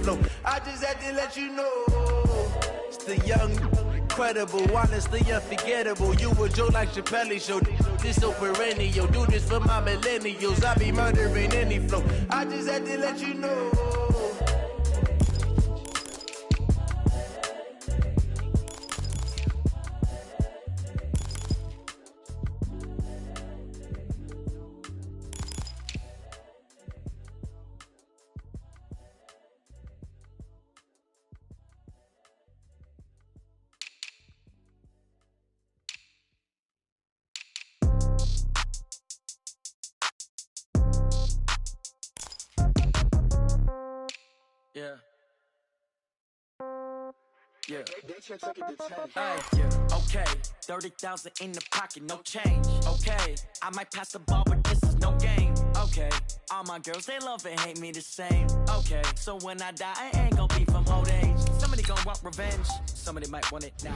flow. I just had to let you know. It's the young, incredible, honestly unforgettable. You a Joe like Chappelle show. This so perennial. Do this for my millennials. I be murdering any flow. I just had to let you know. Yeah. Yeah. Yeah. Okay. 30,000 in the pocket, no change. Okay. I might pass the ball, but this is no game. Okay. All my girls, they love and hate me the same. Okay. So when I die, I ain't gonna be from old age. Somebody gonna want revenge. Somebody might want it now.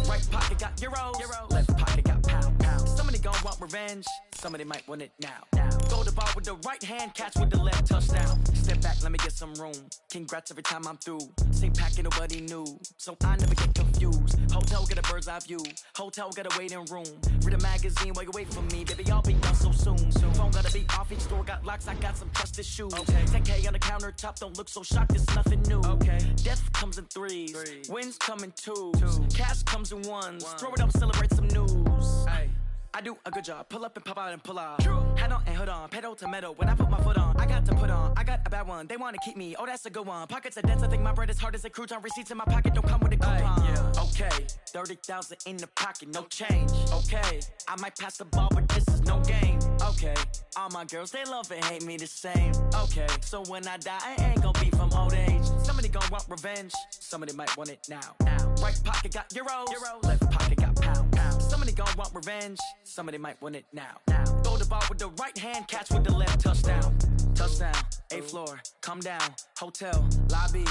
Right pocket got euros. Left pocket got pound. Somebody gonna want revenge. Somebody might want it now. Throw the ball with the right hand, catch with the left, touchdown. Step back, let me get some room. Congrats every time I'm through. Same packet, nobody knew, so I never get confused. Hotel got a bird's eye view. Hotel got a waiting room. Read a magazine while you wait for me, baby. I'll be done so soon. Phone gotta be off, each store got locks. I got some trusted shoes. 10K on the countertop, don't look so shocked. It's nothing new. Death comes in threes. Wins come in twos. Cash comes in ones. Throw it up, celebrate some news. I do a good job. Pull up and pop out and pull off. Head on and hood on. Pedal to metal. When I put my foot on, I got to put on. I got a bad one. They want to keep me. Oh, that's a good one. Pockets are dense. I think my bread is hard as a crouton. Receipts in my pocket don't come with a coupon. Okay. 30,000 in the pocket. No change. Okay. I might pass the ball, but this is no game. Okay. All my girls, they love and hate me the same. Okay. So when I die, I ain't gonna be from old age. Somebody gonna want revenge. Somebody might want it now. Right pocket got euros. Left pocket got pound. Somebody gonna want revenge. Somebody might want it now. Throw the ball with the right hand, catch with the left, touchdown. Touchdown, 8th floor, come down, hotel, lobby.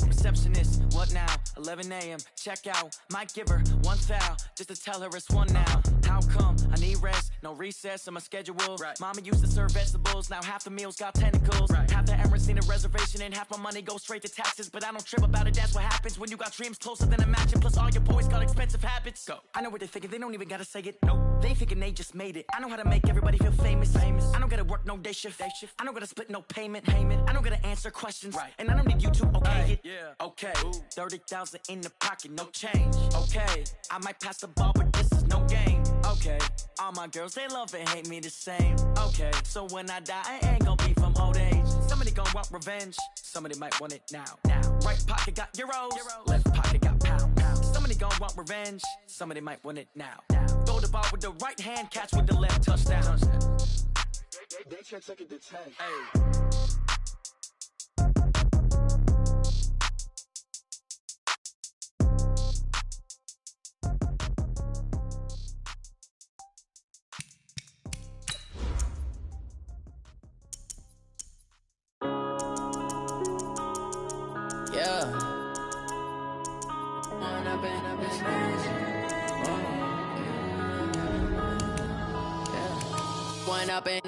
Receptionist, what now? 11 a.m., check out. Might give her one foul, just to tell her it's one now. How come? I need rest, no recess in my schedule. Mama used to serve vegetables, now half the meals got tentacles. Half the Emirates need a reservation and half my money goes straight to taxes. But I don't trip about it, that's what happens when you got dreams closer than a match. And plus all your boys got expensive habits. Go. I know what they're thinking, they don't even gotta say it. Nope. They ain't thinking they just made it. I know how to make everybody feel famous. I don't gotta work no day shift. I don't gotta split no payment. I don't gotta answer questions. And I don't need you to okay it. Okay. 30,000 in the pocket, no change. Okay. I might pass the ball, but this is no game. Okay. All my girls, they love and hate me the same. Okay. So when I die, I ain't gonna be from old age. Somebody gonna want revenge. Somebody might want it now. Right pocket got euros. Left pocket got pound. Somebody gonna want revenge. Somebody might want it now. Throw the ball with the right hand, catch with the left, touchdown. They took it to 10.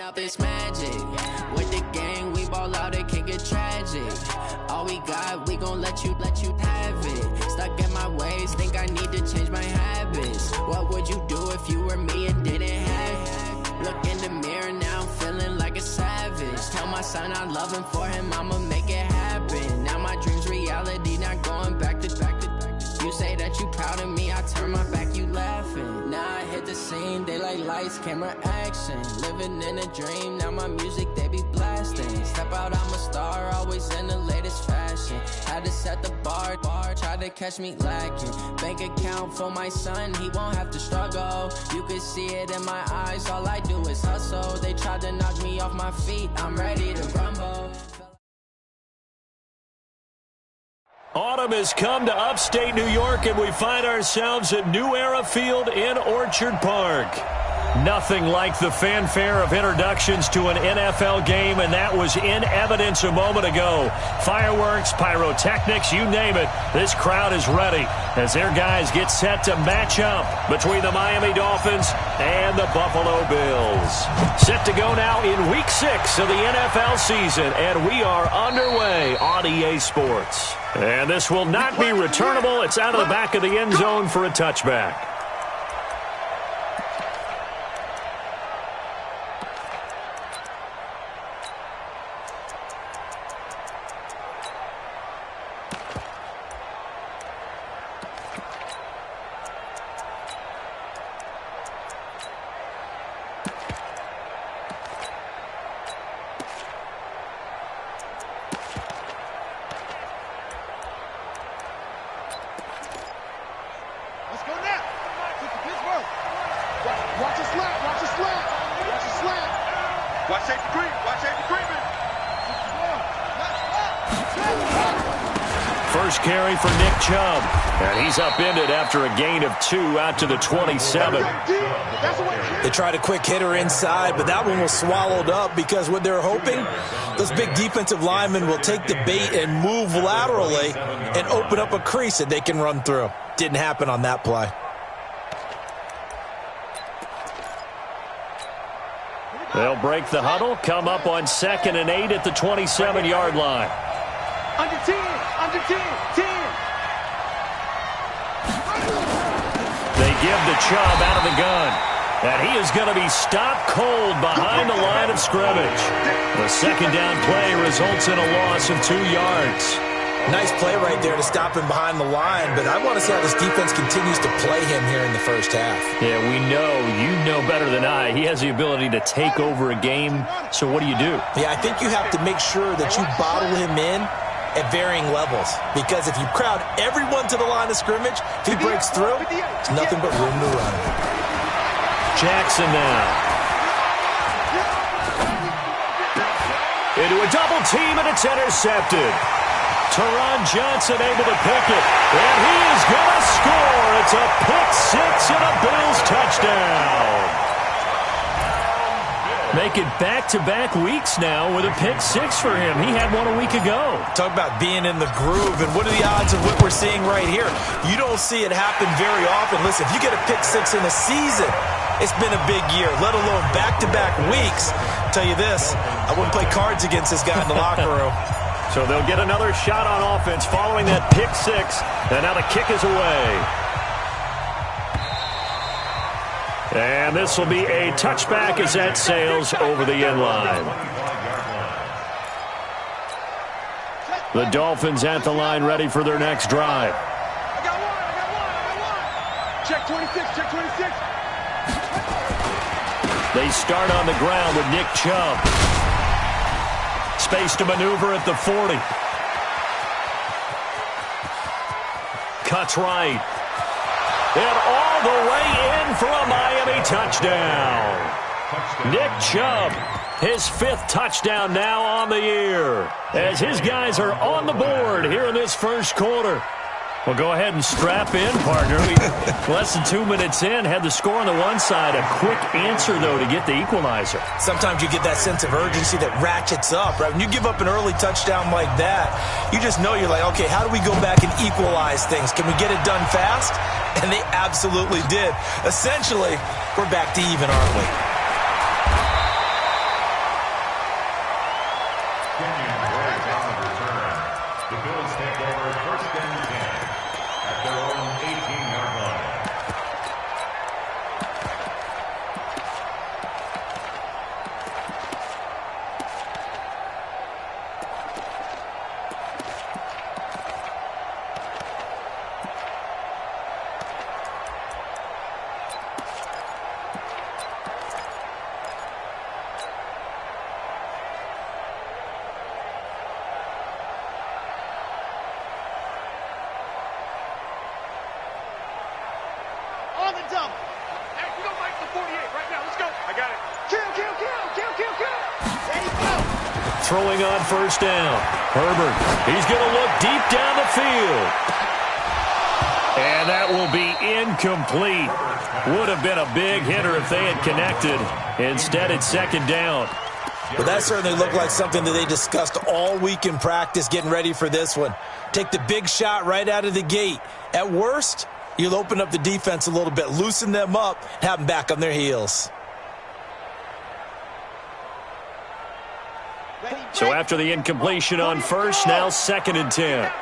Up this magic. With the gang, we ball out, it can get tragic. All we got, we gon' let you have it. Stuck in my ways, think I need to change my habits. What would you do if you were me and didn't have it? Look in the mirror, now I'm feeling like a savage. Tell my son I love him, for him I'ma make it happen. Now my dream's reality, not going back to. You say that you proud of me, I turn my back, you laughing. Now I hit the scene, daylight lights, camera action. Living in a dream, now my music, they be blasting. Step out, I'm a star, always in the latest fashion. Had to set the bar, try to catch me lacking. Bank account for my son, he won't have to struggle. You can see it in my eyes, all I do is hustle. They tried to knock me off my feet, I'm ready to rumble. Autumn has come to upstate New York, and we find ourselves at New Era Field in Orchard Park. Nothing like the fanfare of introductions to an NFL game, and that was in evidence a moment ago. Fireworks, pyrotechnics, you name it. This crowd is ready as their guys get set to match up between the Miami Dolphins and the Buffalo Bills. Set to go now in Week 6 of the NFL season, and we are underway on EA Sports. And this will not be returnable. It's out of the back of the end zone for a touchback. First carry for Nick Chubb. And he's upended after a gain of 2 out to the 27. They tried a quick hitter inside, but that one was swallowed up because what they're hoping, those big defensive linemen will take the bait and move laterally and open up a crease that they can run through. Didn't happen on that play. They'll break the huddle, come up on 2nd and 8 at the 27-yard line. Under 10, under 10, 10. They give to Chubb out of the gun. And he is going to be stopped cold behind the line of scrimmage. The second down play results in a loss of 2 yards. Nice play right there to stop him behind the line, but I want to see how this defense continues to play him here in the first half. Yeah, we know. You know better than I. He has the ability to take over a game, so what do you do? Yeah, I think you have to make sure that you bottle him in at varying levels, because if you crowd everyone to the line of scrimmage, if he breaks through, it's nothing but room to run. Jackson now. Into a double team, and it's intercepted. Teron Johnson able to pick it, and he is going to score. It's a pick-6 and a Bills touchdown. Make it back-to-back weeks now with a pick-6 for him. He had one a week ago. Talk about being in the groove, and what are the odds of what we're seeing right here? You don't see it happen very often. Listen, if you get a pick-6 in a season, it's been a big year, let alone back-to-back weeks. I'll tell you this, I wouldn't play cards against this guy in the locker room. So they'll get another shot on offense following that pick-6, and now the kick is away. And this will be a touchback as that sails over the end line. The Dolphins at the line ready for their next drive. I got one. Check 26, check 26. They start on the ground with Nick Chubb. Space to maneuver at the 40. Cuts right. And all the way in for a Miami touchdown. Nick Chubb, his 5th touchdown now on the year, as his guys are on the board here in this first quarter. Well, go ahead and strap in, partner. Less than 2 minutes in, had the score on the one side. A quick answer, though, to get the equalizer. Sometimes you get that sense of urgency that ratchets up, right? When you give up an early touchdown like that, you just know you're like, okay, how do we go back and equalize things? Can we get it done fast? And they absolutely did. Essentially, we're back to even, aren't we? The Bills take over 1st and 10 at their own 18-yard line. Throwing on 1st down. Herbert, he's going to look deep down the field. And that will be incomplete. Would have been a big hitter if they had connected. Instead, it's second down. Well, that certainly looked like something that they discussed all week in practice getting ready for this one. Take the big shot right out of the gate. At worst, you'll open up the defense a little bit, loosen them up, and have them back on their heels. So after the incompletion on first, now second and 10.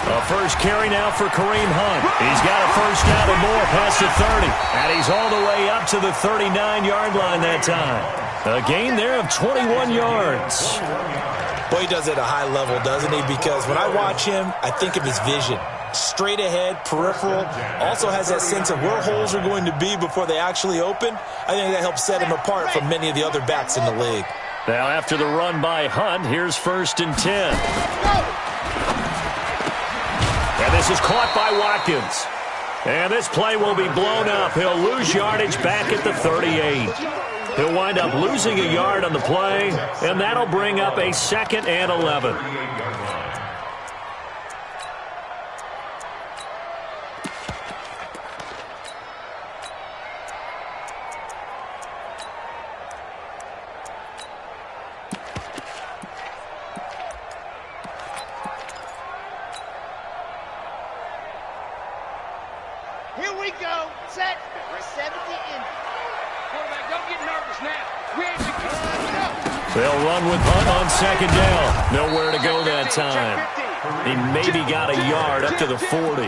A first carry now for Kareem Hunt. He's got a first down and more past the 30. And he's all the way up to the 39-yard line that time. A gain there of 21 yards. Boy, he does it at a high level, doesn't he? Because when I watch him, I think of his vision. Straight ahead, peripheral, also has that sense of where holes are going to be before they actually open. I think that helps set him apart from many of the other backs in the league. Now after the run by Hunt, here's first and 10. And this is caught by Watkins. And this play will be blown up. He'll lose yardage back at the 38. He'll wind up losing a yard on the play, and that'll bring up a second and 11. Here we go. Set. 70 in. Quarterback, don't get nervous now. We ain't They'll run with Hunt on second down. Nowhere to go that time. He maybe got a yard up to the 40.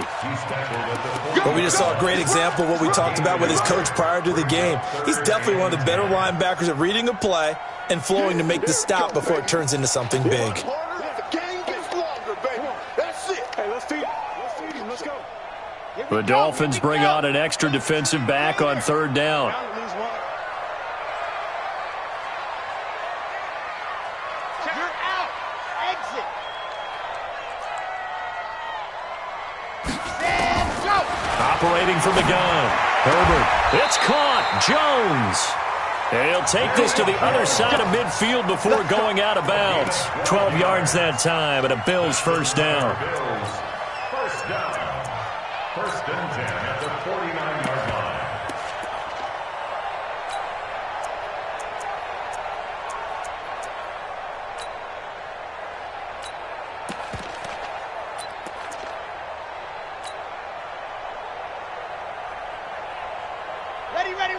But we just saw a great example of what we talked about with his coach prior to the game. He's definitely one of the better linebackers at reading a play and flowing to make the stop before it turns into something big. The game gets longer, baby. That's it. Hey, let's feed him. Let's go. The Dolphins bring on an extra defensive back on third down. You're out. Exit. Stand, go. Operating from the gun. Herbert. It's caught. Jones. And he'll take this to the other side of midfield before going out of bounds. 12 yards that time, and a Bills first down. First down. First and 10 at the 49-yard line.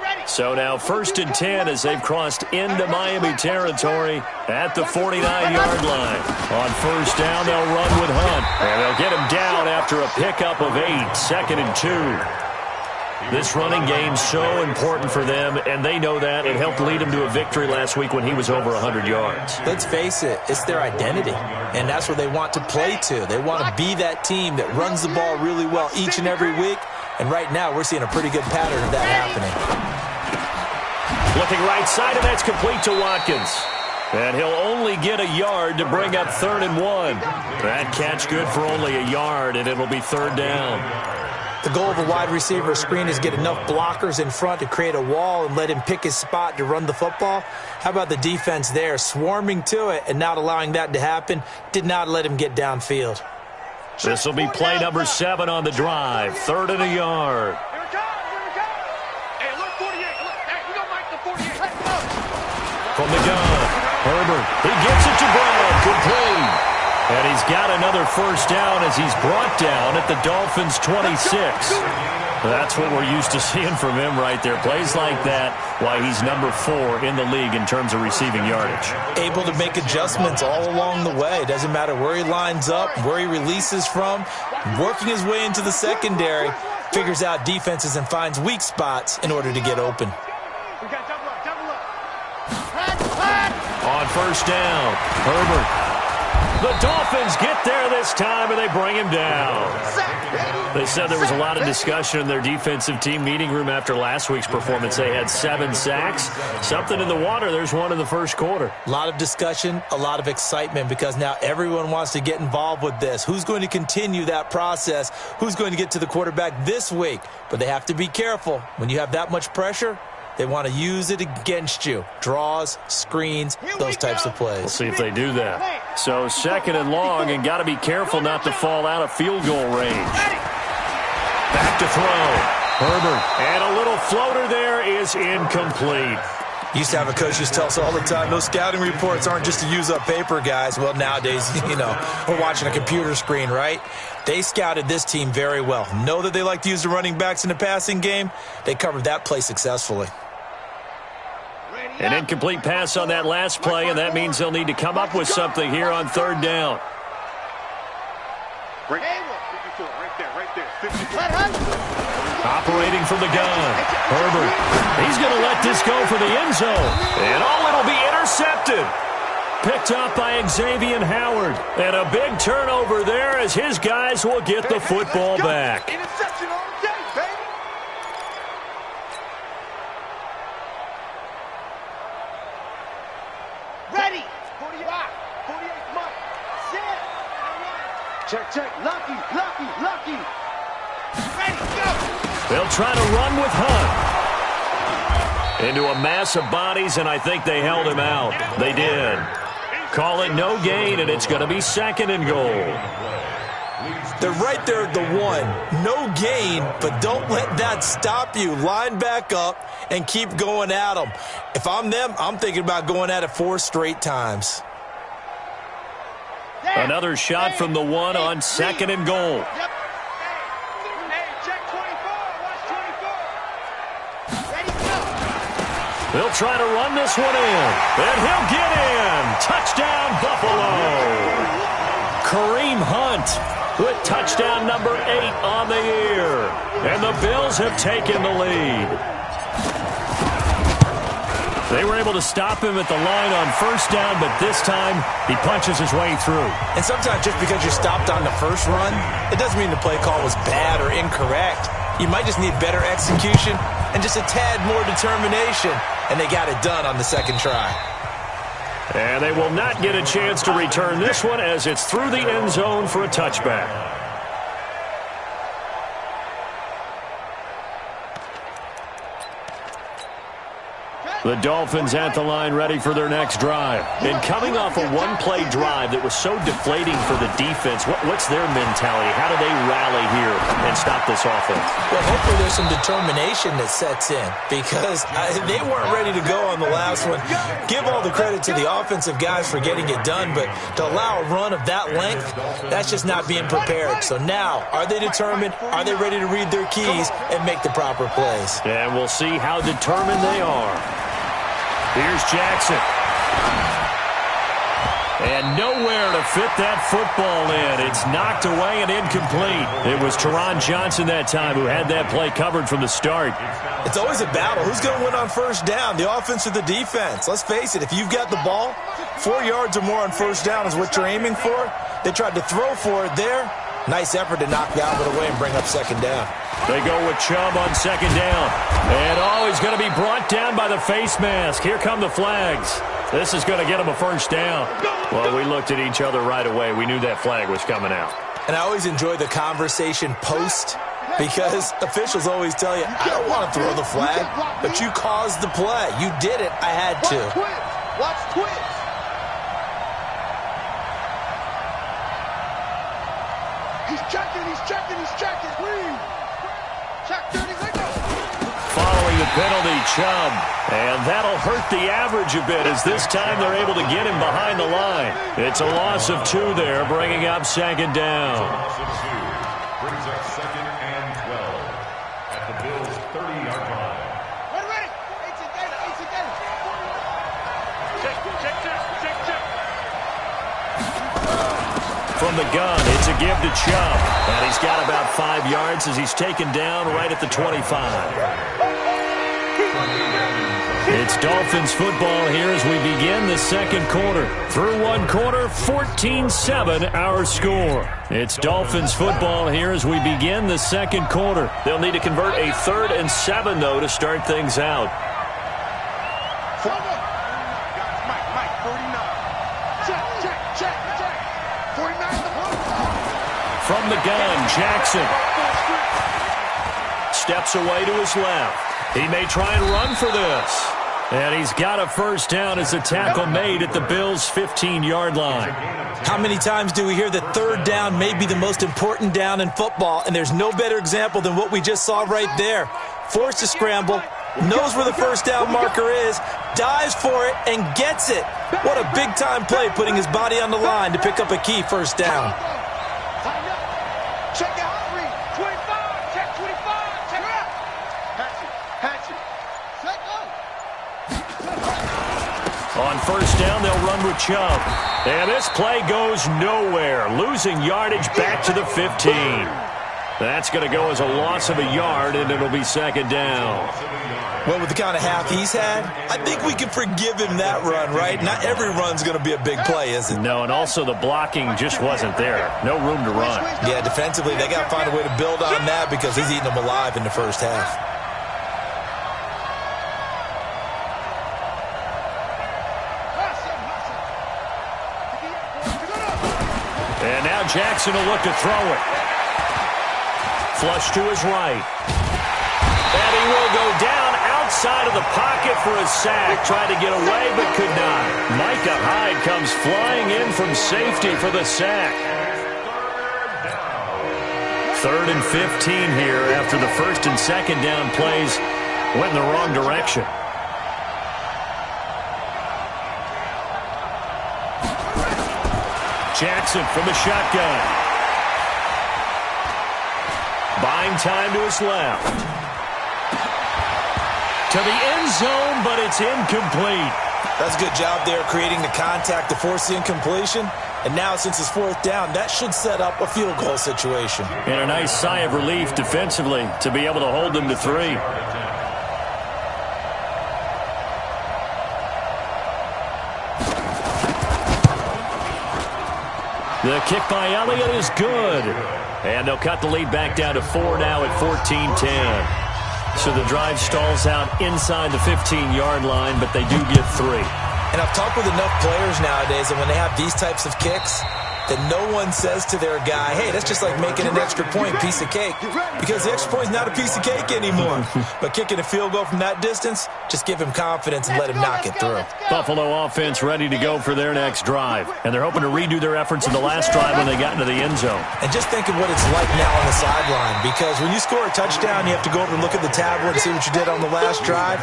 Ready. So now first and 10 as they've crossed into Miami territory at the 49-yard line. On first down, they'll run with Hunt. And they'll get him down after a pickup of 8, second and 2. This running game's so important for them, and they know that. It helped lead them to a victory last week when he was over 100 yards. Let's face it, it's their identity, and that's what they want to play to. They want to be that team that runs the ball really well each and every week, and right now we're seeing a pretty good pattern of that happening. Looking right side, and that's complete to Watkins. And he'll only get a yard to bring up third and 1. That catch good for only a yard, and it'll be third down. The goal of a wide receiver screen is get enough blockers in front to create a wall and let him pick his spot to run the football. How about the defense there, swarming to it and not allowing that to happen? Did not let him get downfield. This will be play number 7 on the drive. Third and a yard. Here we go. Hey, look, 48. Look, hey, we gonna make the 48. Let's go. From the gun, Herbert. He gets it to Brown. Complete. And he's got another first down as he's brought down at the Dolphins' 26. That's what we're used to seeing from him right there. Plays like that, why he's number 4 in the league in terms of receiving yardage. Able to make adjustments all along the way. Doesn't matter where he lines up, where he releases from. Working his way into the secondary, figures out defenses and finds weak spots in order to get open. We got double up. On first down, Herbert. The Dolphins get there this time, and they bring him down. They said there was a lot of discussion in their defensive team meeting room after last week's performance. They had 7 sacks. Something in the water. There's one in the first quarter. A lot of discussion, a lot of excitement, because now everyone wants to get involved with this. Who's going to continue that process? Who's going to get to the quarterback this week? But they have to be careful. When you have that much pressure, They want to use it against you. Draws, screens, those types of plays. We'll see if they do that. So 2nd and long, and got to be careful not to fall out of field goal range. Back to throw. Herbert. And a little floater there is incomplete. Used to have a coach used to tell us all the time, those scouting reports aren't just to use up paper, guys. Well, nowadays, we're watching a computer screen, right? They scouted this team very well. Know that they like to use the running backs in the passing game. They covered that play successfully. An incomplete pass on that last play, and that means they'll need to come up with something here on 3rd down. Operating from the gun. Herbert. He's going to let this go for the end zone. And it'll be intercepted. Picked up by Xavier Howard. And a big turnover there as his guys will get the football back. Interception all day, baby. Ready. 48 months. Set. Check. Lucky. Ready, go. They'll try to run with Hunt. Into a mass of bodies, and I think they held him out. They did. Call it no gain, and it's going to be 2nd and goal. They're right there at the 1. No gain, but don't let that stop you. Line back up and keep going at them. If I'm them, I'm thinking about going at it 4 straight times. Another shot from the 1 on 2nd and goal. They'll try to run this one in, and he'll get in. Touchdown, Buffalo. Kareem Hunt with touchdown number 8 on the year. And the Bills have taken the lead. They were able to stop him at the line on 1st down, but this time he punches his way through. And sometimes just because you're stopped on the first run, it doesn't mean the play call was bad or incorrect. You might just need better execution and just a tad more determination. And they got it done on the 2nd try. And they will not get a chance to return this one as it's through the end zone for a touchback. The Dolphins at the line ready for their next drive. And coming off a one-play drive that was so deflating for the defense, what's their mentality? How do they rally here and stop this offense? Well, hopefully there's some determination that sets in because they weren't ready to go on the last one. Give all the credit to the offensive guys for getting it done, but to allow a run of that length, that's just not being prepared. So now, are they determined? Are they ready to read their keys and make the proper plays? And we'll see how determined they are. Here's Jackson. And nowhere to fit that football in. It's knocked away and incomplete. It was Teron Johnson that time who had that play covered from the start. It's always a battle. Who's going to win on 1st down, the offense or the defense? Let's face it, if you've got the ball, 4 yards or more on 1st down is what you're aiming for. They tried to throw for it there. Nice effort to knock the outlet away and bring up 2nd down. They go with Chubb on 2nd down. And he's going to be brought down by the face mask. Here come the flags. This is going to get him a 1st down. Well, we looked at each other right away. We knew that flag was coming out. And I always enjoy the conversation post because officials always tell you, I don't want to throw the flag, but you caused the play. You did it. I had to. Watch twitch. He's checking. Lead. Check 30, let go. Following the penalty, Chubb. And that'll hurt the average a bit as this time they're able to get him behind the line. It's a loss of 2 there, bringing up 2nd down. Loss of 2 brings up 2nd and 12 at the Bills' 30-yard line. Ready. 8 together. Check. From the gun, it's a give to Chubb. And he's got about 5 yards as he's taken down right at the 25. It's Dolphins football here as we begin the 2nd quarter. Through 1 quarter, 14-7 our score. It's Dolphins football here as we begin the 2nd quarter. They'll need to convert a 3rd and 7, though, to start things out. Mike, 49. Check. 49. From the gun, Jackson steps away to his left. He may try and run for this. And he's got a first down as a tackle made at the Bills' 15-yard line. How many times do we hear that third down may be the most important down in football, and there's no better example than what we just saw right there. Forced to scramble, knows where the first down marker is, dives for it, and gets it. What a big-time play, putting his body on the line to pick up a key first down. Check out 25, check 25, check out. Hatchet. On first down, they'll run with Chubb. And this play goes nowhere, losing yardage back to the 15. That's going to go as a loss of a yard, and it'll be second down. Well, with the kind of half he's had, I think we can forgive him that run, right? Not every run's going to be a big play, is it? No, and also the blocking just wasn't there. No room to run. Yeah, defensively, they got to find a way to build on that because he's eating them alive in the first half. And now Jackson will look to throw it. Flush to his right. And he will go down outside of the pocket for a sack. Tried to get away but could not. Micah Hyde comes flying in from safety for the sack. 3rd and 15 here after the first and second down plays went in the wrong direction. Jackson from the shotgun. Buying time to his left. To the end zone, but it's incomplete. That's a good job there creating the contact to force the incompletion. And now since it's 4th down, that should set up a field goal situation. And a nice sigh of relief defensively to be able to hold them to 3. The kick by Elliott is good. And they'll cut the lead back down to 4 now at 14-10. So the drive stalls out inside the 15-yard line, but they do get 3. And I've talked with enough players nowadays, and when they have these types of kicks, that no one says to their guy, hey, that's just like making an extra point, piece of cake. Because the extra point is not a piece of cake anymore. But kicking a field goal from that distance, just give him confidence and let him knock it through. Buffalo offense ready to go for their next drive. And they're hoping to redo their efforts in the last drive when they got into the end zone. And just think of what it's like now on the sideline. Because when you score a touchdown, you have to go over and look at the tablet and see what you did on the last drive.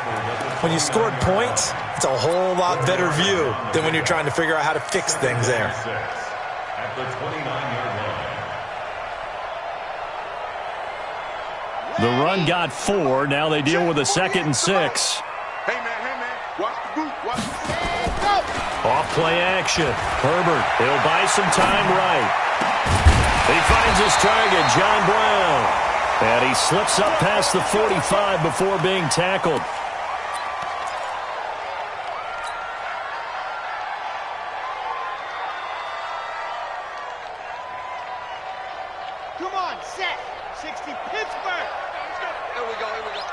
When you scored points, it's a whole lot better view than when you're trying to figure out how to fix things there. At the 29-yard line. The run got 4. Now they deal with a 2nd and 6. Hey, man, watch the boot, watch the Off play action. Herbert, he'll buy some time right. He finds his target, John Brown. And he slips up past the 45 before being tackled. Come on, set. 60, Pittsburgh. Here we go.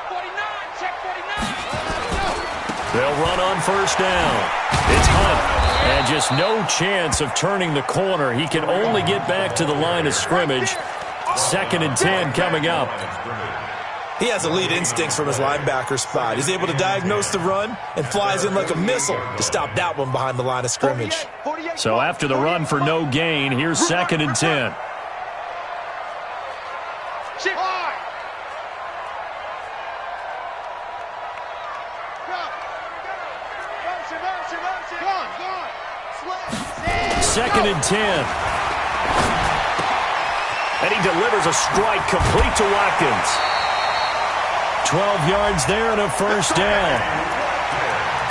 49, check 49. They'll run on first down. It's Hunt. And just no chance of turning the corner. He can only get back to the line of scrimmage. 2nd and 10 coming up. He has elite instincts from his linebacker spot. He's able to diagnose the run and flies in like a missile to stop that one behind the line of scrimmage. So after the run for no gain, here's 2nd and 10. Second and 10. And he delivers a strike complete to Watkins. 12 yards there and a first down.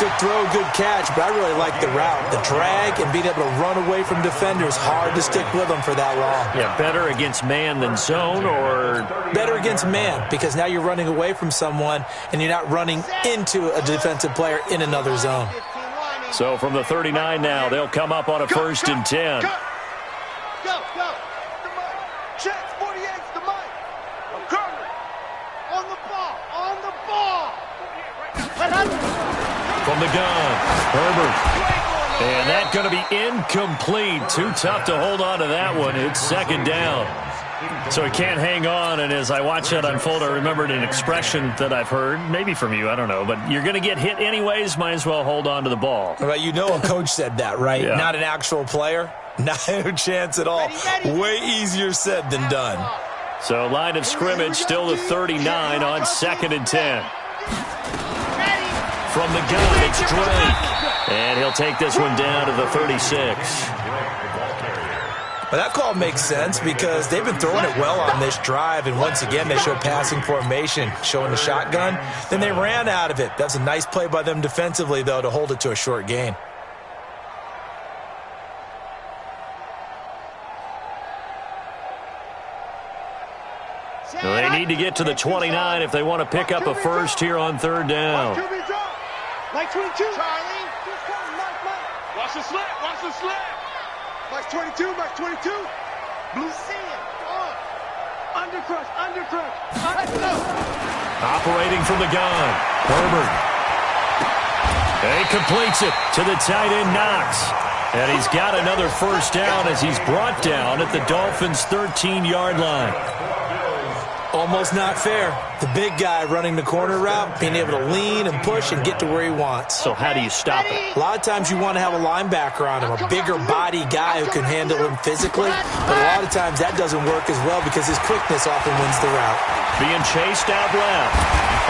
Good throw, good catch, but I really like the route. The drag and being able to run away from defenders, hard to stick with them for that long. Yeah, better against man than zone, or? Better against man, because now you're running away from someone and you're not running into a defensive player in another zone. So from the 39 now, they'll come up on a 1st and 10. Go. The mic. Chance 48's the mic. I'm currently on the ball. From the gun, Herbert. And that's going to be incomplete. Too tough to hold on to that one. It's 2nd down. So he can't hang on, and as I watch that unfold, I remembered an expression that I've heard, maybe from you, I don't know, but you're going to get hit anyways, might as well hold on to the ball. Well, you know a coach said that, right? Yeah. Not an actual player. No chance at all. Way easier said than done. So line of scrimmage still to 39 on 2nd and 10. From the gun, it's Drake. And he'll take this one down to the 36. Well, that call makes sense because they've been throwing it well on this drive, and once again they show passing formation, showing the shotgun. Then they ran out of it. That's a nice play by them defensively, though, to hold it to a short gain. Well, they need to get to the 29 if they want to pick up a first here on 3rd down. Mike 22. Charlie. Watch the slip. Watch the slip. Mike 22. Mike 22. Blue sand. Undercrush. Undercrush. Let's go. Operating from the gun. Herbert. And he completes it to the tight end, Knox. And he's got another first down as he's brought down at the Dolphins' 13-yard line. Almost not fair. The big guy running the corner route, being able to lean and push and get to where he wants. So how do you stop it? A lot of times you want to have a linebacker on him, a bigger body guy who can handle him physically. But a lot of times that doesn't work as well because his quickness often wins the route. Being chased out left.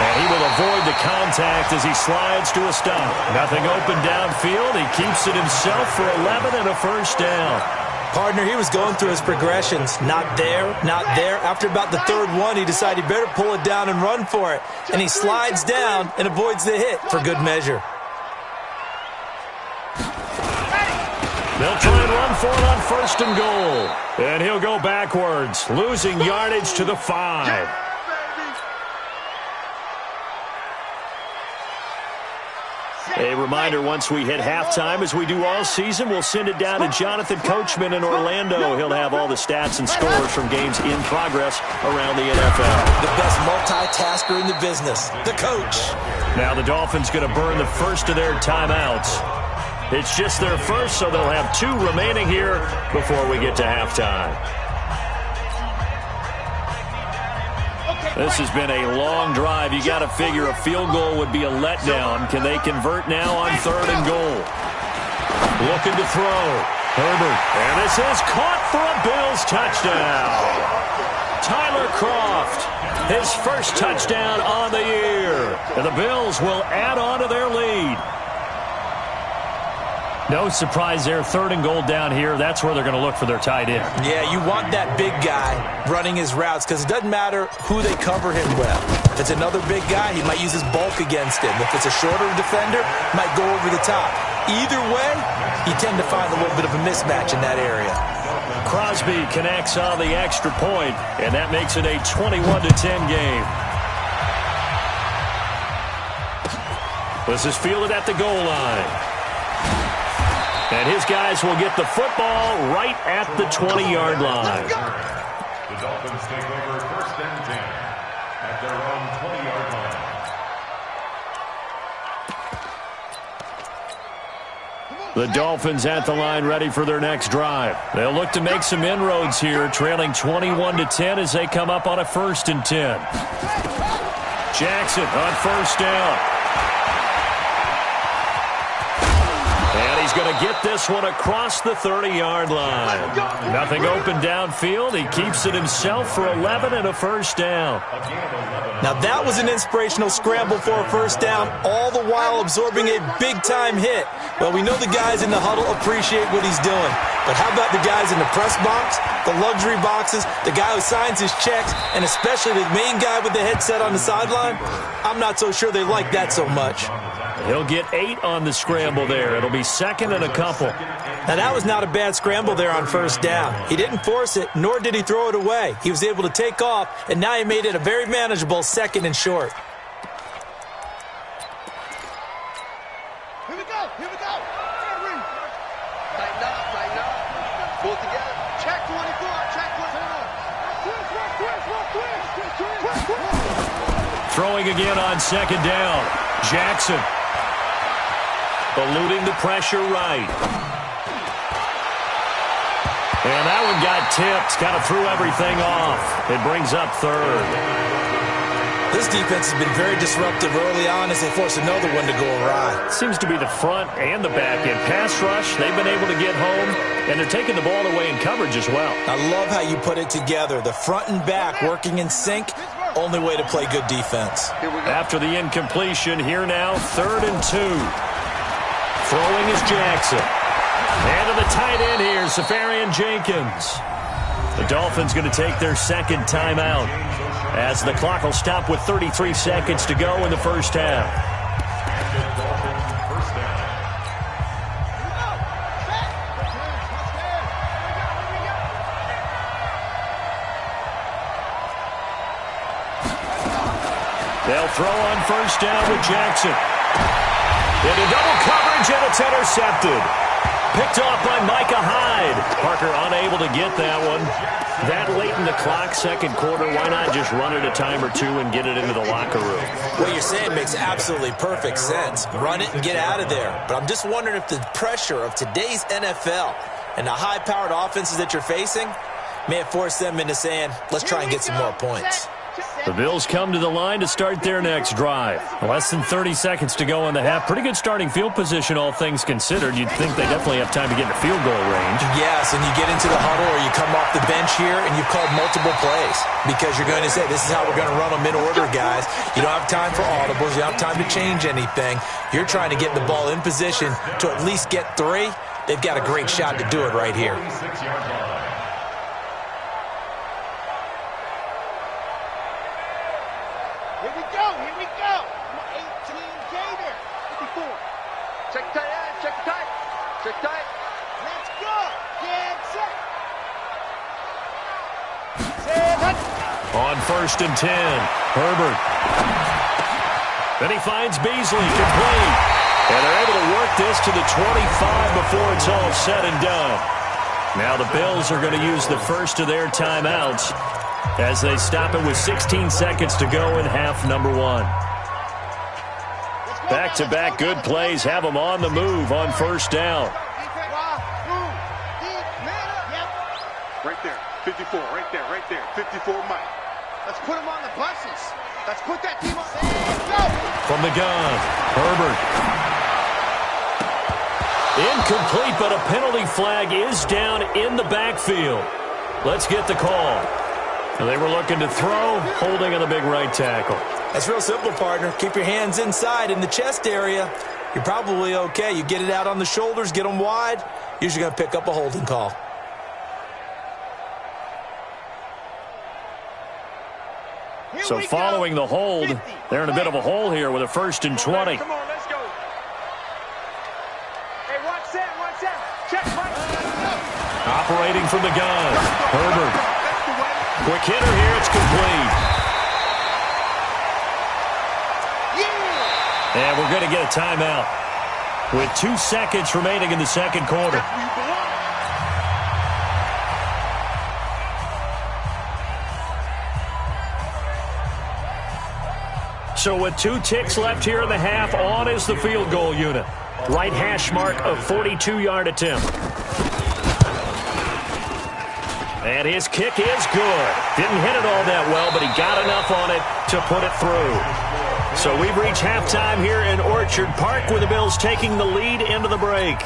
And he will avoid the contact as he slides to a stop. Nothing open downfield. He keeps it himself for 11 and a first down. Partner, he was going through his progressions. Not there, not there. After about the 3rd one, he decided he better pull it down and run for it. And he slides down and avoids the hit for good measure. They'll try and run for it on 1st and goal. And he'll go backwards, losing yardage to the 5. A reminder, once we hit halftime, as we do all season, we'll send it down to Jonathan Coachman in Orlando. He'll have all the stats and scores from games in progress around the NFL. The best multitasker in the business, the coach. Now the Dolphins going to burn the first of their timeouts. It's just their first, so they'll have 2 remaining here before we get to halftime. This has been a long drive. You got to figure a field goal would be a letdown. Can they convert now on 3rd and goal? Looking to throw. Herbert. And this is caught for a Bills touchdown. Tyler Kroft, his first touchdown on the year. And the Bills will add on to their lead. No surprise there, 3rd and goal down here. That's where they're going to look for their tight end. Yeah, you want that big guy running his routes because it doesn't matter who they cover him with. If it's another big guy, he might use his bulk against him. If it's a shorter defender, might go over the top. Either way, you tend to find a little bit of a mismatch in that area. Crosby connects on the extra point, and that makes it a 21-10 game. This is fielded at the goal line. And his guys will get the football right at the 20-yard line. The Dolphins take over 1st and 10 at their own 20-yard line. The Dolphins at the line ready for their next drive. They'll look to make some inroads here, trailing 21-10 as they come up on a 1st and 10. Jackson on 1st down. And he's going to get this one across the 30-yard line. Nothing open downfield. He keeps it himself for 11 and a first down. Now that was an inspirational scramble for a first down, all the while absorbing a big-time hit. Well, we know the guys in the huddle appreciate what he's doing. But how about the guys in the press box, the luxury boxes, the guy who signs his checks, and especially the main guy with the headset on the sideline? I'm not so sure they like that so much. He'll get 8 on the scramble there. It'll be 2nd and a couple. Now, that was not a bad scramble there on 1st down. He didn't force it, nor did he throw it away. He was able to take off, and now he made it a very manageable 2nd and short. Here we go. Here we go. Tighten up. Tighten up. Pull it together. Check 24. Check 24. Throwing again on 2nd down. Jackson. Eluding the pressure right. And that one got tipped, kind of threw everything off. It brings up third. This defense has been very disruptive early on as they force another one to go awry. Seems to be the front and the back end. Pass rush, they've been able to get home, and they're taking the ball away in coverage as well. I love how you put it together. The front and back working in sync, only way to play good defense. After the incompletion, here now, 3rd and 2. Throwing is Jackson. And to the tight end here, Safarian Jenkins. The Dolphins going to take their second timeout as the clock will stop with 33 seconds to go in the first half. They'll throw on first down with Jackson. Into double coverage, and it's intercepted. Picked off by Micah Hyde. Parker unable to get that one. That late in the clock, second quarter, why not just run it a time or two and get it into the locker room? What you're saying makes absolutely perfect sense. Run it and get out of there. But I'm just wondering if the pressure of today's NFL and the high-powered offenses that you're facing may have forced them into saying, let's try and get some more points. The Bills come to the line to start their next drive. Less than 30 seconds to go in the half. Pretty good starting field position, all things considered. You'd think they definitely have time to get in the field goal range. Yes, and you get into the huddle or you come off the bench here and you've called multiple plays because you're going to say, this is how we're going to run them in order, guys. You don't have time for audibles. You don't have time to change anything. You're trying to get the ball in position to at least get 3. They've got a great shot to do it right here. On 1st and 10, Herbert. Then he finds Beasley, complete. And they're able to work this to the 25 before it's all said and done. Now the Bills are going to use the first of their timeouts as they stop it with 16 seconds to go in half number 1. Back-to-back good plays have them on the move on first down. Right there, 54, right there, 54 Mike. Let's put him on the buses. Let's put that team on. Go! From the gun, Herbert. Incomplete, but a penalty flag is down in the backfield. Let's get the call. They were looking to throw, holding on the big right tackle. That's real simple, partner. Keep your hands inside in the chest area. You're probably okay. You get it out on the shoulders, get them wide. Usually going to pick up a holding call. So following the hold, they're in a bit of a hole here with a 1st and 20. Come on, let's go. Hey, watch that. Check right. Operating from the gun, Herbert. Quick hitter here, it's complete. And we're going to get a timeout with 2 seconds remaining in the second quarter. So with 2 ticks left here in the half, on is the field goal unit. Right hash mark of 42-yard attempt. And his kick is good. Didn't hit it all that well, but he got enough on it to put it through. So we've reached halftime here in Orchard Park with the Bills taking the lead into the break.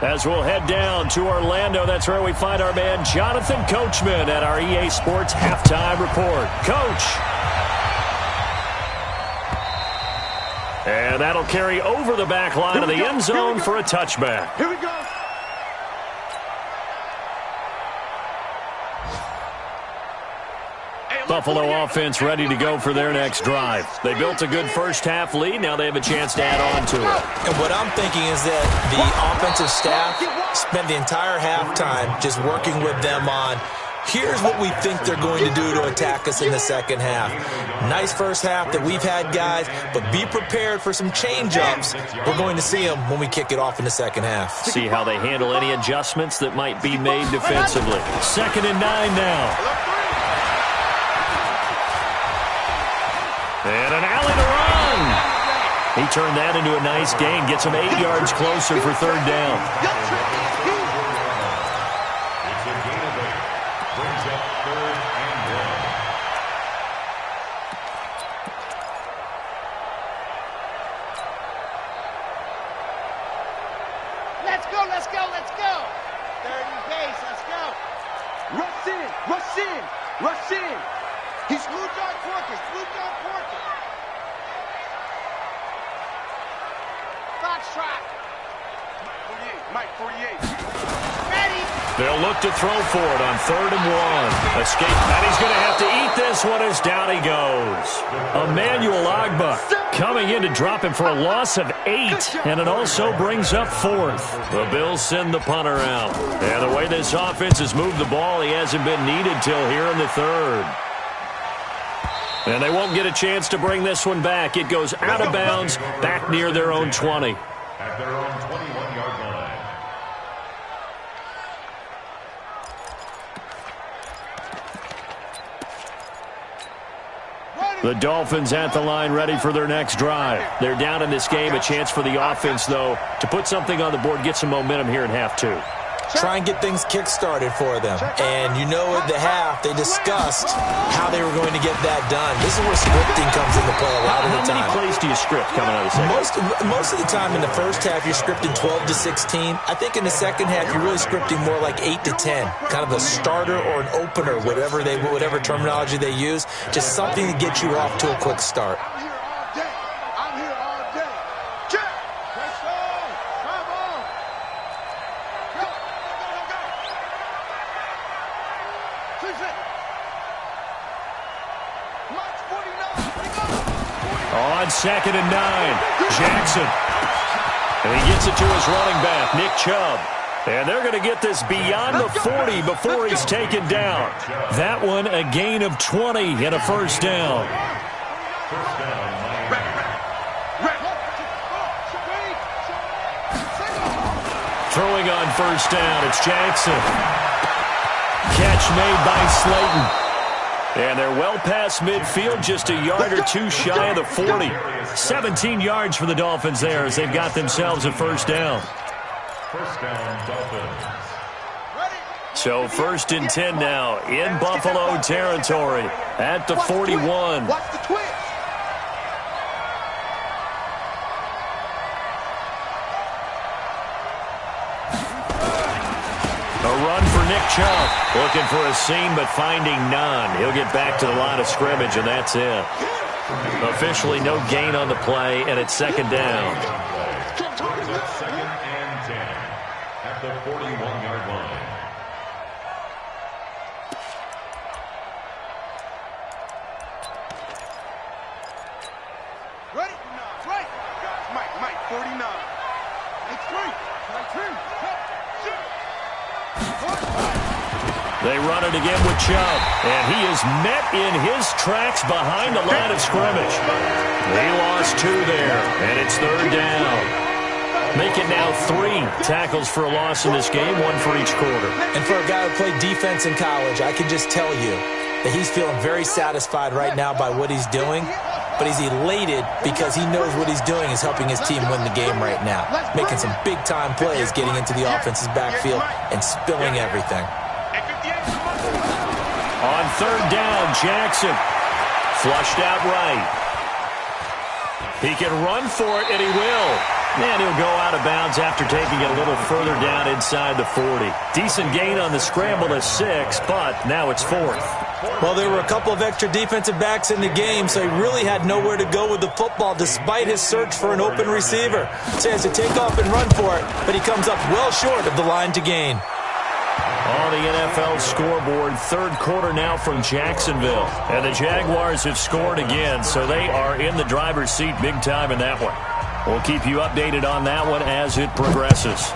As we'll head down to Orlando, that's where we find our man Jonathan Coachman at our EA Sports Halftime Report. Coach. And that'll carry over the back line of the end zone for a touchback. Here we go. Buffalo offense ready to go for their next drive. They built a good first half lead. Now they have a chance to add on to it. And what I'm thinking is that the offensive staff spent the entire halftime just working with them on, here's what we think they're going to do to attack us in the second half. Nice first half that we've had, guys, but be prepared for some change-ups. We're going to see them when we kick it off in the second half. See how they handle any adjustments that might be made defensively. 2nd and 9 now. And an alley to run. He turned that into a nice gain. Gets him 8 yards closer for 3rd down. 3rd and 1. Let's go, let's go, let's go. 30 base, let's go. Rush in, rush in, rush in. He's Blue John Porkins, Blue John Porkins. Foxtrot. Mike 48. Ready. They'll look to throw for it on 3rd and 1. Escape, and he's going to have to eat this one as down he goes. Emmanuel Agba coming in to drop him for a loss of 8, and it also brings up 4th. The Bills send the punter out. And the way this offense has moved the ball, he hasn't been needed till here in the 3rd. And they won't get a chance to bring this one back. It goes out of bounds, back near their own 20. At their own 21-yard line. The Dolphins at the line ready for their next drive. They're down in this game. A chance for the offense, though, to put something on the board, get some momentum here in half 2. Try and get things kick-started for them. And you know at the half, they discussed how they were going to get that done. This is where scripting comes into play a lot of the time. How many plays do you script coming out of the second? Most of the time in the first half, you're scripting 12 to 16. I think in the second half, you're really scripting more like 8 to 10. Kind of a starter or an opener, whatever terminology they use. Just something to get you off to a quick start. On 2nd and 9, Jackson. And he gets it to his running back, Nick Chubb. And they're going to get this beyond the 40 before he's taken down. That one, a gain of 20 and a first down. Throwing on first down, it's Jackson. Catch made by Slayton. And they're well past midfield, just a yard or two shy of the 40. 17 yards for the Dolphins there as they've got themselves a first down. First down, Dolphins. So 1st and 10 now in Buffalo territory at the 41. Watch the twitch. A run for Nick Chubb. Looking for a seam, but finding none. He'll get back to the line of scrimmage, and that's it. Officially no gain on the play, and it's 2nd down. It's 2nd and 10 at the 41-yard line. Ready? Right. Mike 49. It's 3. Mike 3. They run it again with Chubb, and he is met in his tracks behind the line of scrimmage. They lost 2 there, and it's 3rd down. Make it now 3 tackles for a loss in this game, 1 for each quarter. And for a guy who played defense in college, I can just tell you that he's feeling very satisfied right now by what he's doing, but he's elated because he knows what he's doing is helping his team win the game right now, making some big-time plays, getting into the offense's backfield and spilling everything. On 3rd down, Jackson flushed out right. He can run for it, and he will. And he'll go out of bounds after taking it a little further down inside the 40. Decent gain on the scramble to 6, but now it's 4th. Well, there were a couple of extra defensive backs in the game, so he really had nowhere to go with the football despite his search for an open receiver. So he has to take off and run for it, but he comes up well short of the line to gain. On the NFL scoreboard, 3rd quarter now from Jacksonville. And the Jaguars have scored again, so they are in the driver's seat big time in that one. We'll keep you updated on that one as it progresses.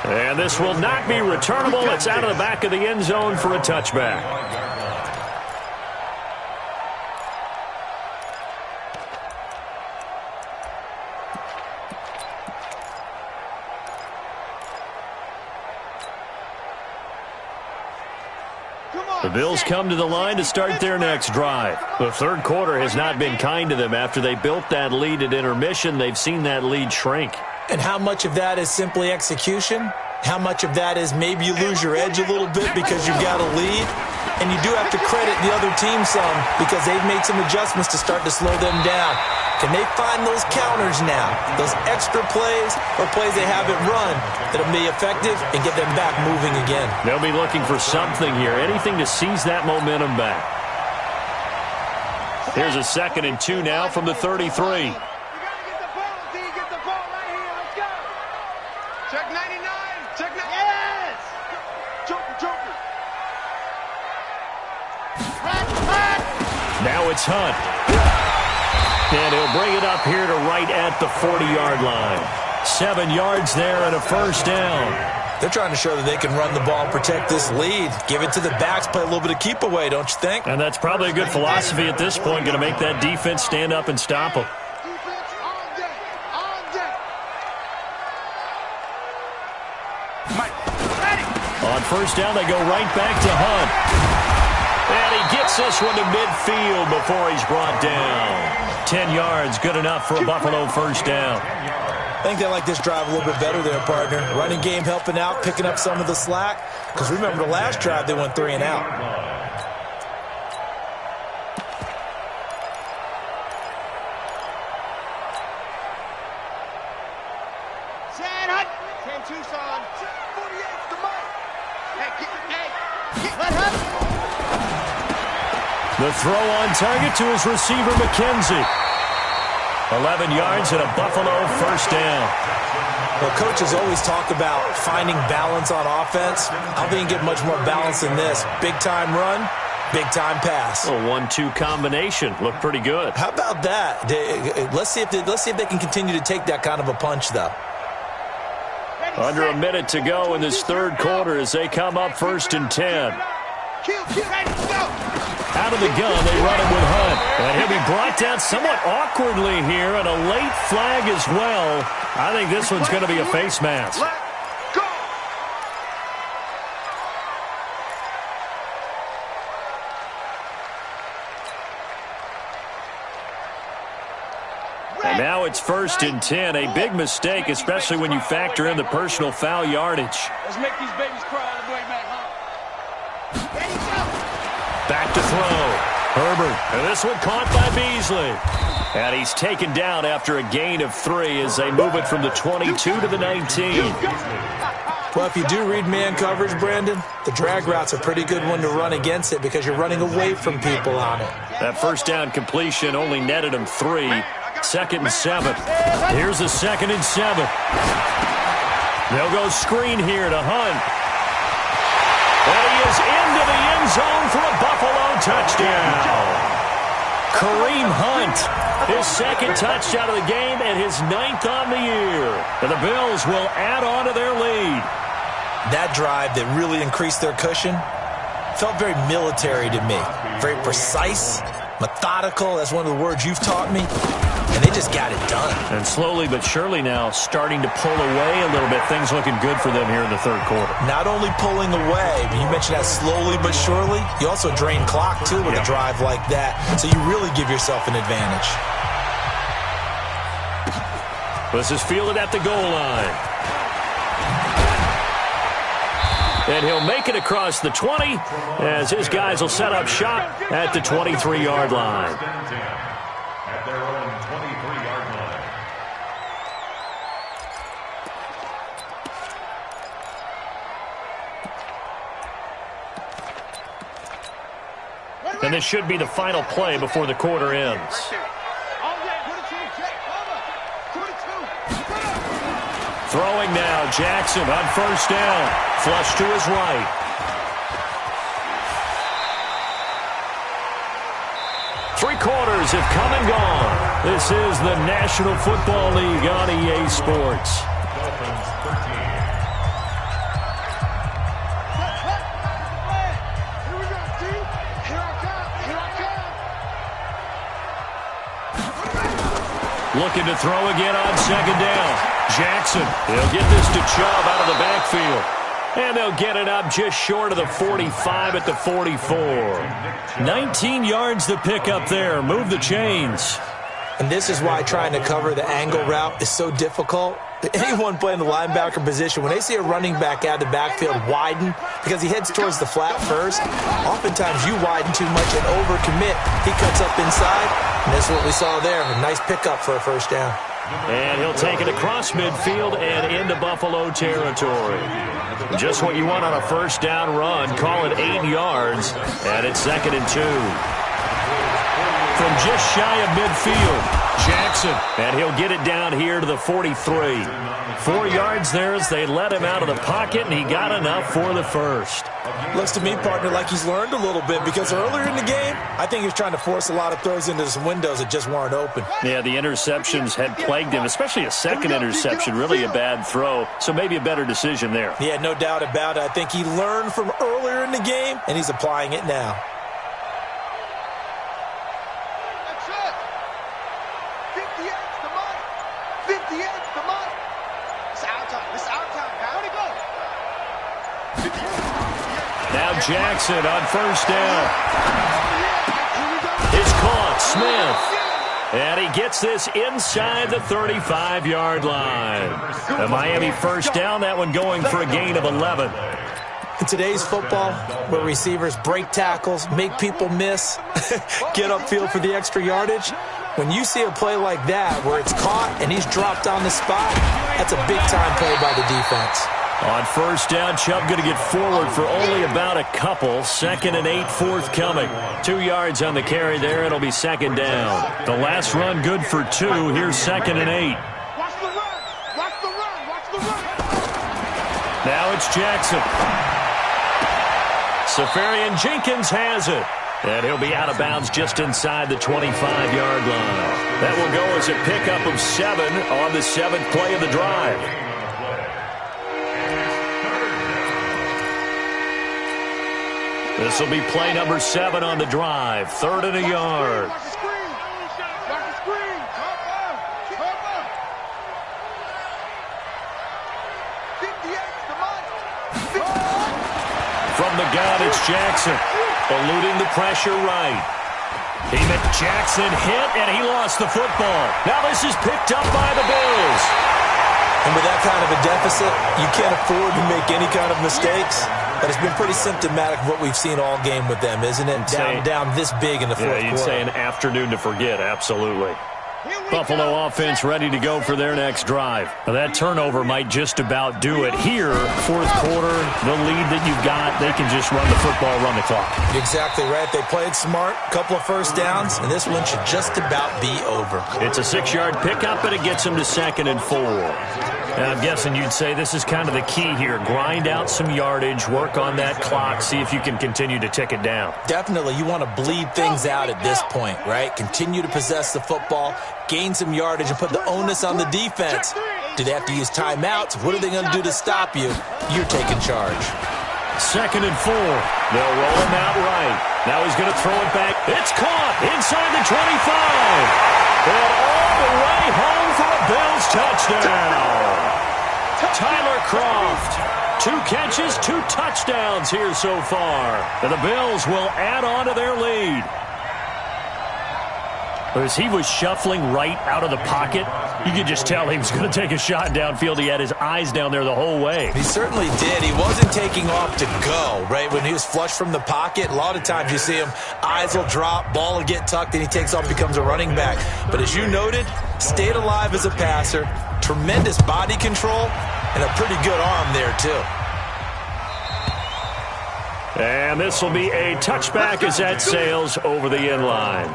And this will not be returnable. It's out of the back of the end zone for a touchback. The Bills come to the line to start their next drive. The 3rd quarter has not been kind to them. After they built that lead at intermission, they've seen that lead shrink. And how much of that is simply execution? How much of that is maybe you lose your edge a little bit because you've got a lead? And you do have to credit the other team some because they've made some adjustments to start to slow them down. Can they find those counters now, those extra plays or plays they haven't run that'll be effective and get them back moving again? They'll be looking for something here, anything to seize that momentum back. Here's a 2nd and 2 now from the 33. You got to get the ball, D. Get the ball right here. Let's go. Check 99. Check 99. Yes. Joker. Now it's Hunt. And he'll bring it up here to right at the 40-yard line. 7 yards there and a first down. They're trying to show that they can run the ball and protect this lead. Give it to the backs, play a little bit of keep away, don't you think? And that's probably a good philosophy at this point, going to make that defense stand up and stop them. Defense all day. All day. Mike, ready. On first down, they go right back to Hunt. And he gets this one to midfield before he's brought down. 10 yards, good enough for a Buffalo first down. I think they like this drive a little bit better there, partner. Running game helping out, picking up some of the slack. Because remember the last drive, they went 3 and out. San Hunt. 10 Tucson. 48 to Mike. Hey, let Hunt. The throw on target to his receiver, McKenzie. 11 yards and a Buffalo first down. Well, coaches always talk about finding balance on offense. I don't think you can get much more balance than this. Big-time run, big-time pass. A 1-2 combination. Looked pretty good. How about that? Let's see if they can continue to take that kind of a punch, though. Under a minute to go in this third quarter as they come up 1st and 10. Out of the gun, they run it with Hunt. And he'll be brought down somewhat awkwardly here, and a late flag as well. I think this one's going to be a face mask. And now it's 1st and 10. A big mistake, especially when you factor in the personal foul yardage. Let's make these babies cry all the way back home. Back to throw. Herbert. And this one caught by Beasley. And he's taken down after a gain of 3 as they move it from the 22 to the 19. Well, if you do read man coverage, Brandon, the drag route's a pretty good one to run against it because you're running away from people on it. That first down completion only netted him 3. 2nd and 7. Here's a 2nd and 7. They'll go screen here to Hunt. And he is into the end zone for a Buffalo touchdown. Kareem Hunt, his 2nd touchdown of the game and his 9th on the year. And the Bills will add on to their lead. That drive that really increased their cushion felt very military to me. Very precise, methodical. That's one of the words you've taught me. And they just got it done. And slowly but surely now starting to pull away a little bit. Things looking good for them here in the third quarter. Not only pulling away, but you mentioned that slowly but surely. You also drain clock, too, with a drive like that. So you really give yourself an advantage. This is fielded at the goal line. And he'll make it across the 20 as his guys will set up shop at the 23-yard line. At their own 23-yard line. And this should be the final play before the quarter ends. Throwing now, Jackson on first down. Flush to his right. Three quarters have come and gone. This is the National Football League on EA Sports. Looking to throw again on second down. Jackson, they'll get this to Chubb out of the backfield. And they'll get it up just short of the 45 at the 44. 19 yards to pick up there. Move the chains. And this is why trying to cover the angle route is so difficult. Anyone playing the linebacker position, when they see a running back out of the backfield widen, because he heads towards the flat first, oftentimes you widen too much and overcommit. He cuts up inside, and that's what we saw there. A nice pickup for a first down. And he'll take it across midfield and into Buffalo territory. Just what you want on a first down run. Call it 8 yards, and it's 2nd and 2. From just shy of midfield, Jackson, and he'll get it down here to the 43. 4 yards there as they let him out of the pocket, and he got enough for the first. Looks to me, partner, like he's learned a little bit, because earlier in the game, I think he was trying to force a lot of throws into some windows that just weren't open. Yeah, the interceptions had plagued him, especially a second interception, really a bad throw, so maybe a better decision there. Yeah, no doubt about it. I think he learned from earlier in the game, and he's applying it now. Now Jackson on first down. It's caught. Smith. And he gets this inside the 35-yard line. The Miami first down, that one going for a gain of 11. In today's football, where receivers break tackles, make people miss, get upfield for the extra yardage, when you see a play like that where it's caught and he's dropped on the spot, that's a big-time play by the defense. On first down, Chubb going to get forward for only about a couple. 2nd and 8 forthcoming. 2 yards on the carry there. It'll be 2nd down. The last run good for 2. Here's 2nd and 8. Watch the run. Watch the run. Watch the run. Now it's Jackson. Safarian Jenkins has it. And he'll be out of bounds just inside the 25-yard line. That will go as a pickup of 7 on the 7th play of the drive. This will be play number 7 on the drive. 3rd and a yard. Watch the screen. Watch the screen. Cover. 58, From the gun, it's Jackson. Eluding the pressure right. He met Jackson hit, and he lost the football. Now this is picked up by the Bills. And with that kind of a deficit, you can't afford to make any kind of mistakes. But it's been pretty symptomatic of what we've seen all game with them, isn't it? Down this big in the fourth quarter. You'd say an afternoon to forget, absolutely. Buffalo offense ready to go for their next drive. Now that turnover might just about do it. Here, fourth quarter, the lead that you've got, they can just run the football, run the clock. Exactly right. They played smart, couple of first downs, and this one should just about be over. It's a 6-yard pickup, and it gets them to 2nd and 4. And I'm guessing you'd say this is kind of the key here. Grind out some yardage, work on that clock, see if you can continue to tick it down. Definitely. You want to bleed things out at this point, right? Continue to possess the football, gain some yardage, and put the onus on the defense. Do they have to use timeouts? What are they going to do to stop you? You're taking charge. 2nd and 4. They'll roll him out right. Now he's going to throw it back. It's caught inside the 25. And all the way home for a Bills touchdown. Tyler Kroft, 2 catches, 2 touchdowns here so far. And the Bills will add on to their lead. As he was shuffling right out of the pocket, you could just tell he was going to take a shot downfield. He had his eyes down there the whole way. He certainly did. He wasn't taking off to go, right? When he was flush from the pocket, a lot of times you see him, eyes will drop, ball will get tucked, and he takes off, becomes a running back. But as you noted, stayed alive as a passer, tremendous body control, and a pretty good arm there, too. And this will be a touchback as that sails over the end line.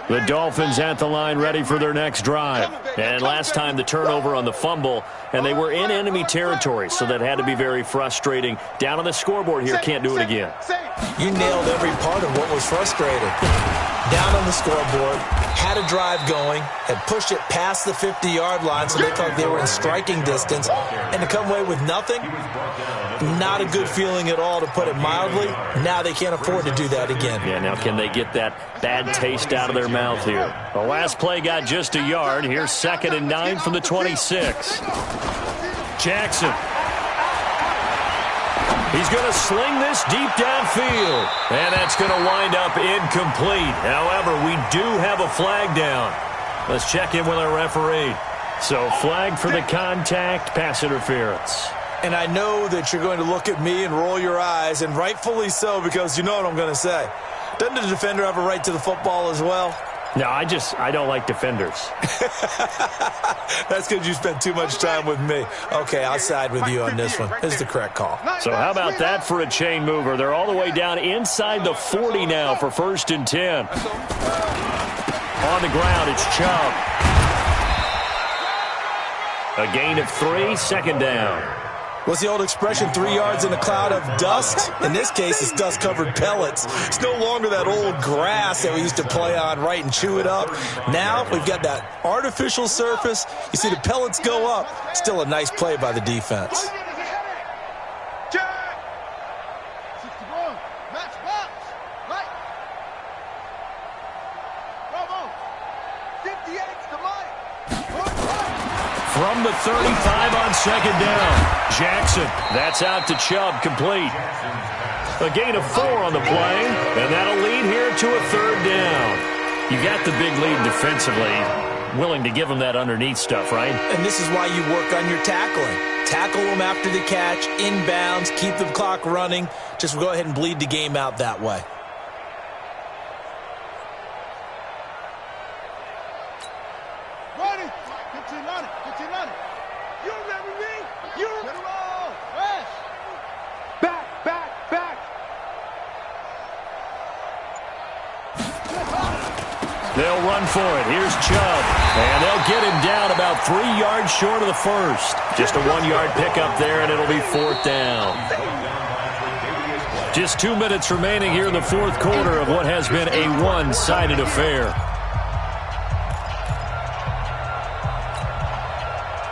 The Dolphins at the line ready for their next drive. And last time the turnover on the fumble, and they were in enemy territory, so that had to be very frustrating. Down on the scoreboard here, can't do it again. You nailed every part of what was frustrating. Down on the scoreboard, had a drive going, had pushed it past the 50-yard line, so they thought they were in striking distance, and to come away with nothing, not a good feeling at all, to put it mildly. Now they can't afford to do that again. Yeah, now can they get that bad taste out of their mouth here? The last play got just a yard. Here's 2nd and 9 from the 26. Jackson. He's going to sling this deep downfield. And that's going to wind up incomplete. However, we do have a flag down. Let's check in with our referee. So, flag for the contact, pass interference. And I know that you're going to look at me and roll your eyes, and rightfully so, because you know what I'm going to say. Doesn't the defender have a right to the football as well? No, I don't like defenders. That's because you spent too much time with me. Okay, I'll side with you on this one. This is the correct call. So how about that for a chain mover? They're all the way down inside the 40 now for 1st and 10. On the ground, it's Chubb. A gain of 3, 2nd down. What's the old expression, 3 yards in a cloud of dust? In this case, it's dust-covered pellets. It's no longer that old grass that we used to play on, right, and chew it up. Now we've got that artificial surface. You see the pellets go up. Still a nice play by the defense. From the 35 on 2nd down. Jackson, that's out to Chubb, complete. A gain of 4 on the play, and that'll lead here to a 3rd down. You got the big lead defensively. Willing to give them that underneath stuff, right? And this is why you work on your tackling. Tackle them after the catch, inbounds, keep the clock running. Just go ahead and bleed the game out that way. They'll run for it. Here's Chubb. And they'll get him down about 3 yards short of the first. Just a 1-yard pickup there, and it'll be 4th down. Just 2 minutes remaining here in the 4th quarter of what has been a one-sided affair.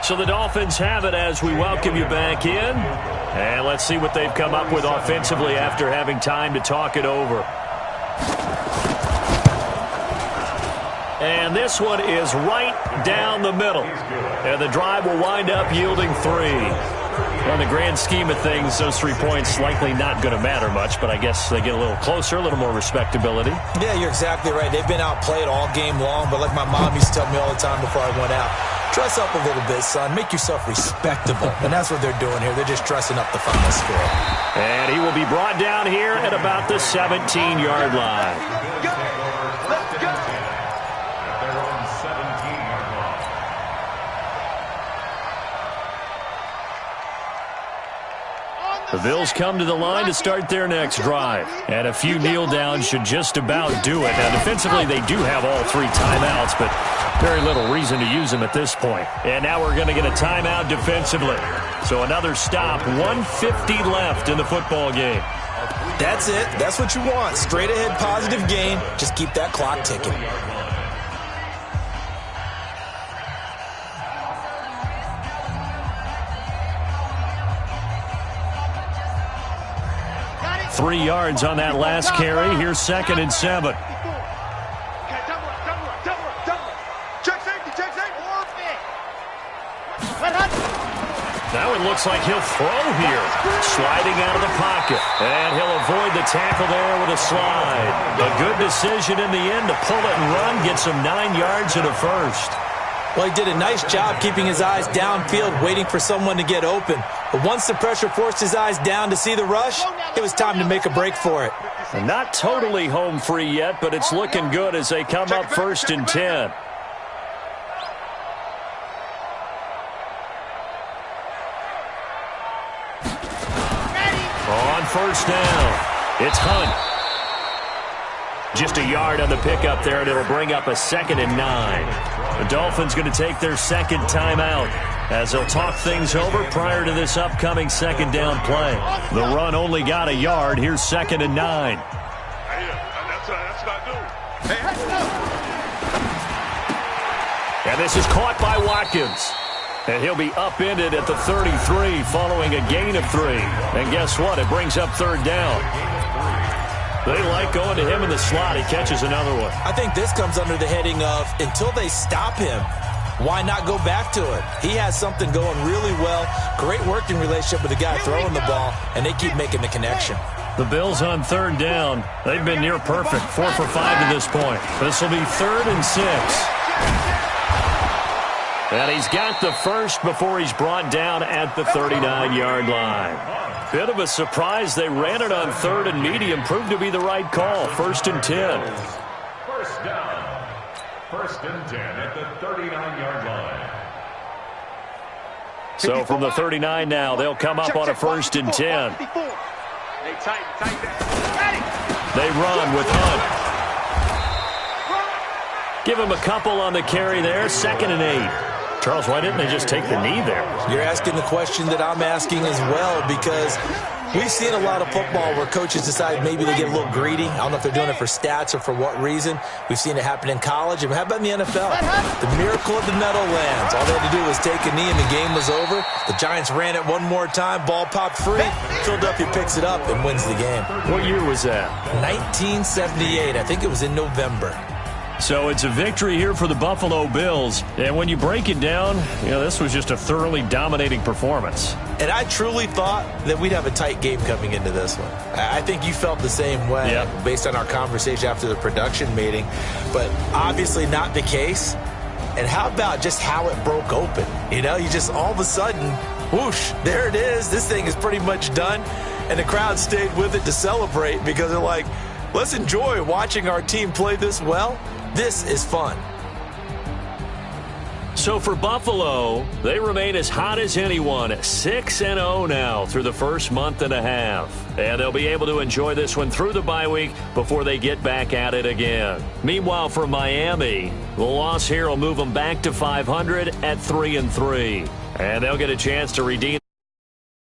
So the Dolphins have it as we welcome you back in. And let's see what they've come up with offensively after having time to talk it over. And this one is right down the middle. And the drive will wind up yielding 3. On the grand scheme of things, those 3 points likely not going to matter much, but I guess they get a little closer, a little more respectability. Yeah, you're exactly right. They've been outplayed all game long, but like my mom used to tell me all the time before I went out, dress up a little bit, son. Make yourself respectable. And that's what they're doing here. They're just dressing up the final score. And he will be brought down here at about the 17-yard line. The Bills come to the line to start their next drive. And a few kneel downs should just about do it. Now, defensively, they do have all 3 timeouts, but very little reason to use them at this point. And now we're going to get a timeout defensively. So another stop, 1:50 left in the football game. That's it. That's what you want. Straight ahead positive game. Just keep that clock ticking. Got 3 yards on that last carry. Here's 2nd and 7. Now it looks like he'll throw here. Sliding out of the pocket. And he'll avoid the tackle there with a slide. A good decision in the end to pull it and run. Gets him 9 yards and a first. Well, he did a nice job keeping his eyes downfield, waiting for someone to get open. But once the pressure forced his eyes down to see the rush, it was time to make a break for it. And not totally home free yet, but it's looking good as they come up 1st and 10. On 1st down, it's Hunt. Just a yard on the pickup there, and it'll bring up a 2nd and 9. The Dolphins going to take their 2nd timeout as they'll talk things over prior to this upcoming 2nd down play. The run only got a yard. Here's 2nd and 9. And this is caught by Watkins. And he'll be upended at the 33 following a gain of 3. And guess what? It brings up 3rd down. They like going to him in the slot. He catches another one. I think this comes under the heading of until they stop him, why not go back to it? He has something going really well, great working relationship with the guy throwing the ball, and they keep making the connection. The Bills on third down. They've been near perfect, 4 for 5 to this point. This will be 3rd and 6. And he's got the first before he's brought down at the 39-yard line. Bit of a surprise. They ran it on 3rd and medium. Proved to be the right call. 1st and 10. First down. 1st and 10 at the 39-yard line. So from the 39 now, they'll come up on a 1st and 10. They run with Hunt. Give him a couple on the carry there. 2nd and 8. Charles, why didn't they just take the knee there? You're asking the question that I'm asking as well, because we've seen a lot of football where coaches decide maybe they get a little greedy. I don't know if they're doing it for stats or for what reason. We've seen it happen in college. And how about in the NFL? The miracle of the Meadowlands. All they had to do was take a knee and the game was over. The Giants ran it one more time. Ball popped free. Philadelphia picks it up and wins the game. What year was that? 1978. I think it was in November. So it's a victory here for the Buffalo Bills. And when you break it down, this was just a thoroughly dominating performance. And I truly thought that we'd have a tight game coming into this one. I think you felt the same way based on our conversation after the production meeting. But obviously not the case. And how about just how it broke open? You just all of a sudden, whoosh, there it is. This thing is pretty much done. And the crowd stayed with it to celebrate because they're like, let's enjoy watching our team play this well. This is fun. So for Buffalo, they remain as hot as anyone, 6-0 now through the first month and a half. And they'll be able to enjoy this one through the bye week before they get back at it again. Meanwhile, for Miami, the loss here will move them back to 500 at 3-3. And they'll get a chance to redeem